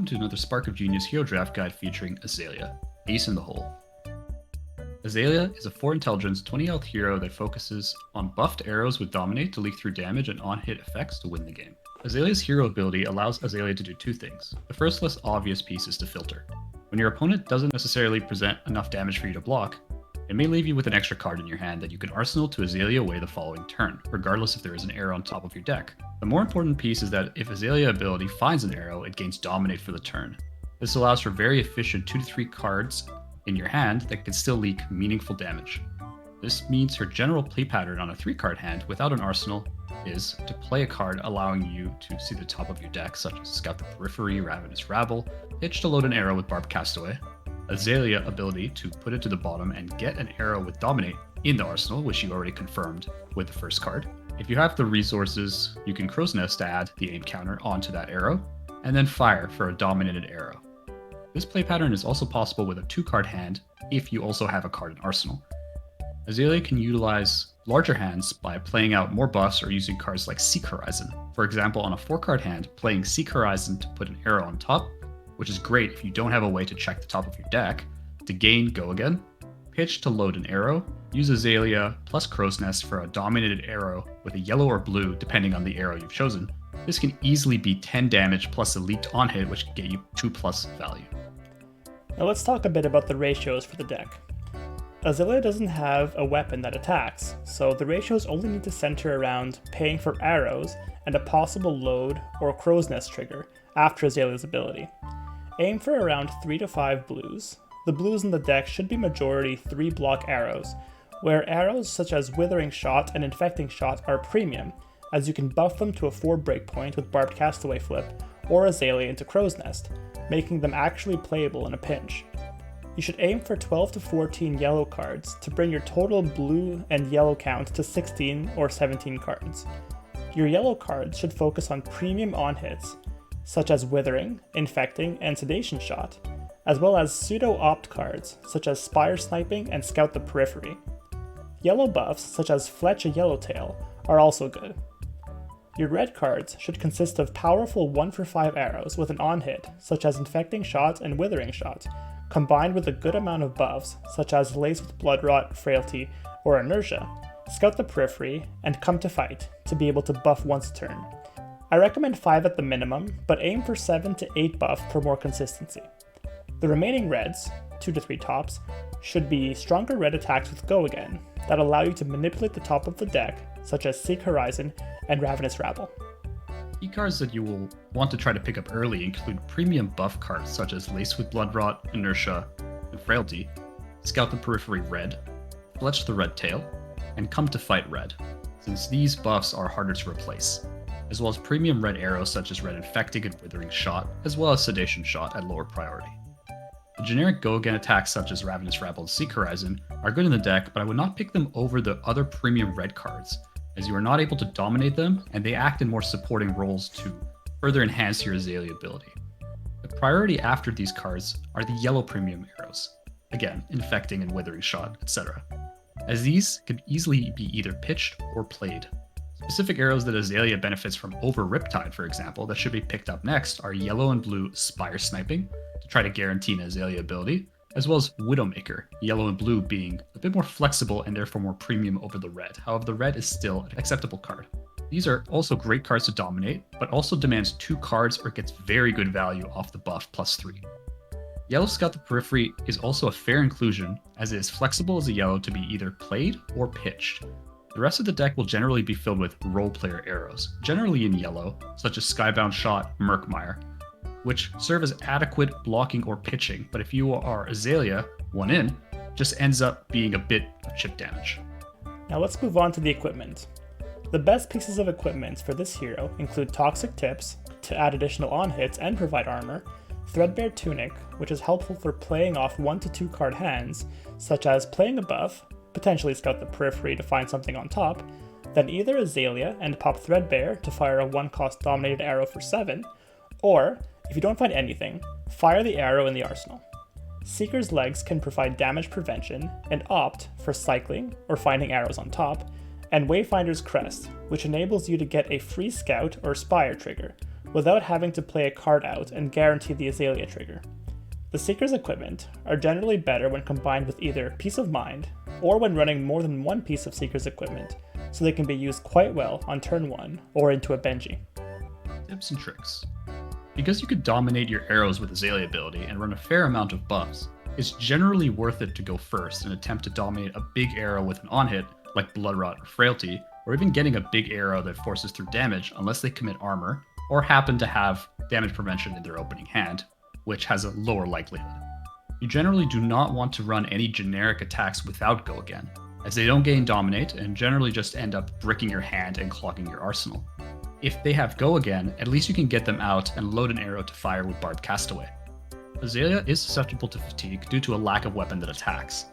welcome to another Spark of Genius Hero Draft Guide featuring Azalea, Ace in the Hole. Azalea is a 4 intelligence, 20 health hero that focuses on buffed arrows with Dominate to leak through damage and on-hit effects to win the game. Azalea's hero ability allows Azalea to do two things. The first less obvious piece is to filter. When your opponent doesn't necessarily present enough damage for you to block, it may leave you with an extra card in your hand that you can arsenal to Azalea away the following turn, regardless if there is an arrow on top of your deck. The more important piece is that if Azalea ability finds an arrow, it gains Dominate for the turn. This allows for very efficient 2 to 3 cards in your hand that can still leak meaningful damage. This means her general play pattern on a 3-card hand without an arsenal is to play a card allowing you to see the top of your deck, such as Scout the Periphery, Ravenous Rabble, Pitch to load an arrow with Barbed Castaway, Azalea ability to put it to the bottom and get an arrow with Dominate in the arsenal, which you already confirmed with the first card. If you have the resources, you can Crow's Nest to add the aim counter onto that arrow, and then fire for a dominated arrow. This play pattern is also possible with a 2-card hand if you also have a card in arsenal. Azalea can utilize larger hands by playing out more buffs or using cards like Seek Horizon. For example, on a 4-card hand, playing Seek Horizon to put an arrow on top, which is great if you don't have a way to check the top of your deck, to gain Go Again, Pitch to load an arrow, use Azalea plus Crow's Nest for a dominated arrow with a yellow or blue depending on the arrow you've chosen. This can easily be 10 damage plus a leaked on hit, which can get you 2+ value. Now let's talk a bit about the ratios for the deck. Azalea doesn't have a weapon that attacks, so the ratios only need to center around paying for arrows and a possible load or Crow's Nest trigger after Azalea's ability. Aim for around 3 to 5 blues. The blues in the deck should be majority 3-block arrows, where arrows such as Withering Shot and Infecting Shot are premium, as you can buff them to a 4 breakpoint with Barbed Castaway Flip or Azalea into Crow's Nest, making them actually playable in a pinch. You should aim for 12 to 14 yellow cards to bring your total blue and yellow count to 16 or 17 cards. Your yellow cards should focus on premium on-hits, such as Withering, Infecting, and Sedation Shot, as well as pseudo-opt cards, such as Spire Sniping and Scout the Periphery. Yellow buffs, such as Fletch a Yellowtail, are also good. Your red cards should consist of powerful 1-for-5 arrows with an on-hit, such as Infecting Shot and Withering Shot, combined with a good amount of buffs, such as Lace with Bloodrot, Frailty, or Inertia, Scout the Periphery, and Come to Fight to be able to buff once a turn. I recommend 5 at the minimum, but aim for 7 to 8 buff for more consistency. The remaining reds, 2 to 3 tops, should be stronger red attacks with Go Again that allow you to manipulate the top of the deck, such as Seek Horizon and Ravenous Rabble. Key cards that you will want to try to pick up early include premium buff cards such as Lace with Bloodrot, Inertia, and Frailty, Scout the Periphery red, Fletch the Red Tail, and Come to Fight red, since these buffs are harder to replace, as well as premium red arrows such as Red Infecting and Withering Shot, as well as Sedation Shot at lower priority. The generic Go Again attacks such as Ravenous Rabble and Seek Horizon are good in the deck, but I would not pick them over the other premium red cards, as you are not able to dominate them and they act in more supporting roles to further enhance your Azalea ability. The priority after these cards are the yellow premium arrows, again, Infecting and Withering Shot, etc., as these can easily be either pitched or played. Specific arrows that Azalea benefits from over Riptide, for example, that should be picked up next are yellow and blue Spire Sniping, to try to guarantee an Azalea ability, as well as Widowmaker, yellow and blue being a bit more flexible and therefore more premium over the red. However, the red is still an acceptable card. These are also great cards to dominate, but also demands 2 cards or gets very good value off the buff +3. Yellow Scout the Periphery is also a fair inclusion, as it is flexible as a yellow to be either played or pitched. The rest of the deck will generally be filled with role player arrows, generally in yellow, such as Skybound Shot, Murkmire, which serve as adequate blocking or pitching, but if you are Azalea, 1 in, just ends up being a bit of chip damage. Now let's move on to the equipment. The best pieces of equipment for this hero include Toxic Tips, to add additional on-hits and provide armor, Threadbare Tunic, which is helpful for playing off 1 to 2 card hands, such as playing a buff, potentially Scout the Periphery to find something on top, then either Azalea and pop Threadbare to fire a 1-cost dominated arrow for 7, or, if you don't find anything, fire the arrow in the arsenal. Seeker's Legs can provide damage prevention, and Opt for cycling or finding arrows on top, and Wayfinder's Crest, which enables you to get a free Scout or Spire trigger, without having to play a card out and guarantee the Azalea trigger. The Seeker's equipment are generally better when combined with either Peace of Mind, or when running more than one piece of Seeker's equipment, so they can be used quite well on turn 1 or into a Benji. Tips and tricks. Because you could dominate your arrows with Azalea ability and run a fair amount of buffs, it's generally worth it to go first and attempt to dominate a big arrow with an on-hit, like Blood Rot or Frailty, or even getting a big arrow that forces through damage unless they commit armor, or happen to have damage prevention in their opening hand, which has a lower likelihood. You generally do not want to run any generic attacks without Go Again, as they don't gain Dominate and generally just end up bricking your hand and clogging your arsenal. If they have Go Again, at least you can get them out and load an arrow to fire with Barbed Castaway. Azalea is susceptible to fatigue due to a lack of weapon that attacks.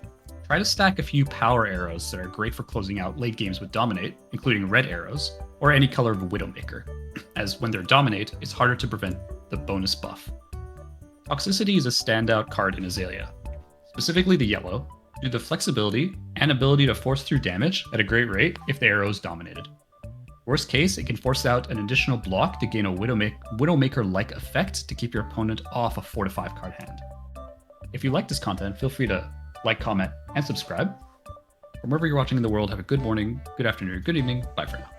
Try to stack a few power arrows that are great for closing out late games with Dominate, including red arrows, or any color of a Widowmaker, as when they're Dominate, it's harder to prevent the bonus buff. Toxicity is a standout card in Azalea, specifically the yellow, due to the flexibility and ability to force through damage at a great rate if the arrow is dominated. Worst case, it can force out an additional block to gain a Widowmaker-like effect to keep your opponent off a 4 to 5 card hand. If you like this content, feel free to like, comment, and subscribe. From wherever you're watching in the world, have a good morning, good afternoon, good evening. Bye for now.